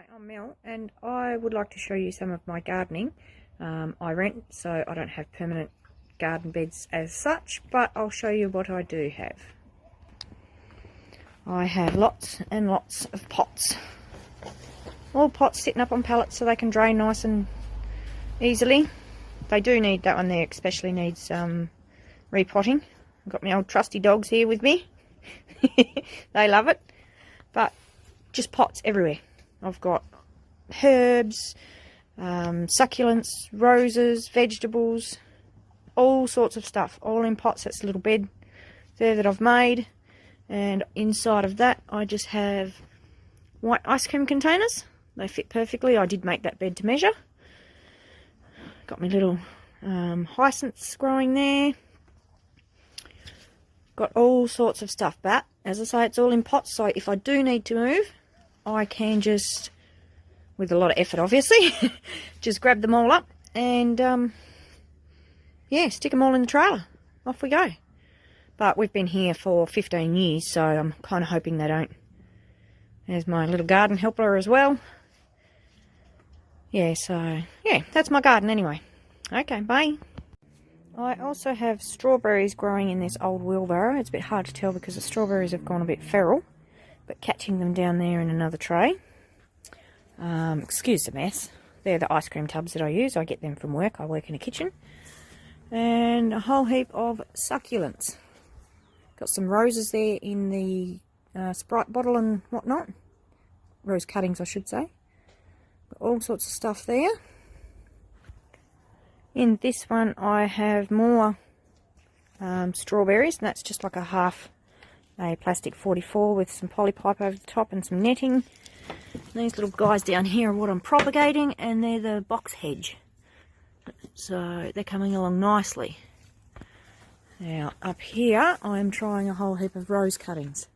Hi, I'm Mel and I would like to show you some of my gardening. I rent, so I don't have permanent garden beds as such, but I'll show you what I do have. I have lots and lots of pots. All pots sitting up on pallets so they can drain nice and easily. They do need, that one there especially needs repotting. I've got my old trusty dogs here with me. They love it. But just pots everywhere. I've got herbs, succulents, roses, vegetables, all sorts of stuff, all in pots. That's a little bed there that I've made, and inside of that I just have white ice cream containers. They fit perfectly. I did make that bed to measure. Got my little hyacinths growing there. Got all sorts of stuff, but as I say, it's all in pots, so if I do need to move, I can just, with a lot of effort obviously, just grab them all up and yeah, stick them all in the trailer. Off we go. But we've been here for 15 years, so I'm kind of hoping they don't. There's my little garden helper as well. Yeah, so yeah, that's my garden anyway. Okay, bye. I also have strawberries growing in this old wheelbarrow. It's a bit hard to tell because the strawberries have gone a bit feral, but catching them down there in another tray. Excuse the mess. They're the ice cream tubs that I use. I get them from work. I work in a kitchen. And a whole heap of succulents. Got some roses there in the Sprite bottle and whatnot. Rose cuttings, I should say. Got all sorts of stuff there. In this one I have more strawberries, and that's just like a plastic 44 with some polypipe over the top and some netting. These little guys down here are what I'm propagating, and they're the box hedge. So they're coming along nicely. Now up here I'm trying a whole heap of rose cuttings.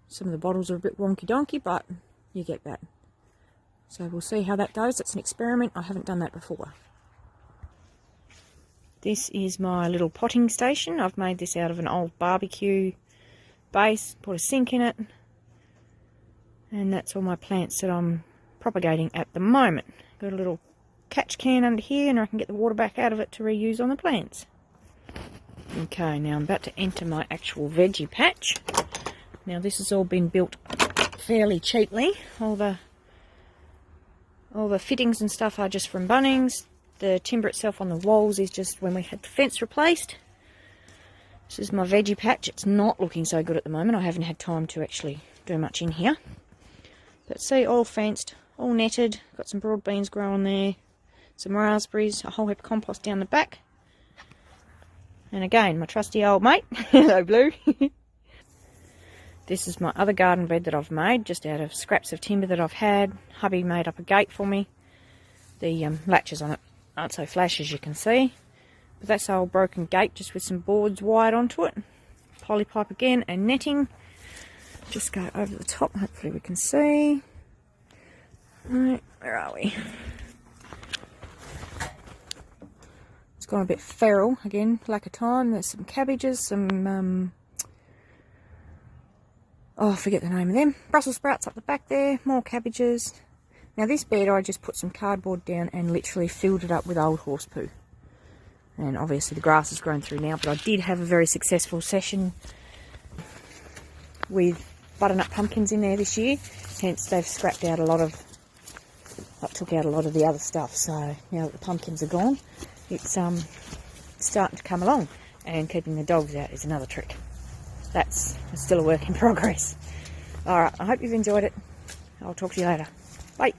Some of the bottles are a bit wonky donkey, but you get that. So we'll see how that goes. It's an experiment. I haven't done that before. This is my little potting station. I've made this out of an old barbecue base, put a sink in it, and that's all my plants that I'm propagating at the moment. Got a little catch can under here, and I can get the water back out of it to reuse on the plants. Okay, now I'm about to enter my actual veggie patch. Now this has all been built fairly cheaply. All the fittings and stuff are just from Bunnings. The timber itself on the walls is just when we had the fence replaced. This is my veggie patch. It's not looking so good at the moment. I haven't had time to actually do much in here. But see, all fenced, all netted. Got some broad beans growing there, some raspberries, a whole heap of compost down the back. And again, my trusty old mate. Hello, Blue. This is my other garden bed that I've made, just out of scraps of timber that I've had. Hubby made up a gate for me. The latches on it aren't so flash as you can see. But that's our old broken gate, just with some boards wired onto it. Polypipe again and netting. Just go over the top, hopefully we can see. Right, where are we? It's gone a bit feral, again, lack of time. There's some cabbages, some, oh, I forget the name of them. Brussels sprouts up the back there, more cabbages. Now this bed I just put some cardboard down and literally filled it up with old horse poo. And obviously the grass has grown through now, but I did have a very successful session with butternut pumpkins in there this year. Hence they've scrapped out a lot of, took out a lot of the other stuff. So now that the pumpkins are gone, it's starting to come along. And keeping the dogs out is another trick. That's still a work in progress. Alright, I hope you've enjoyed it. I'll talk to you later. Bye.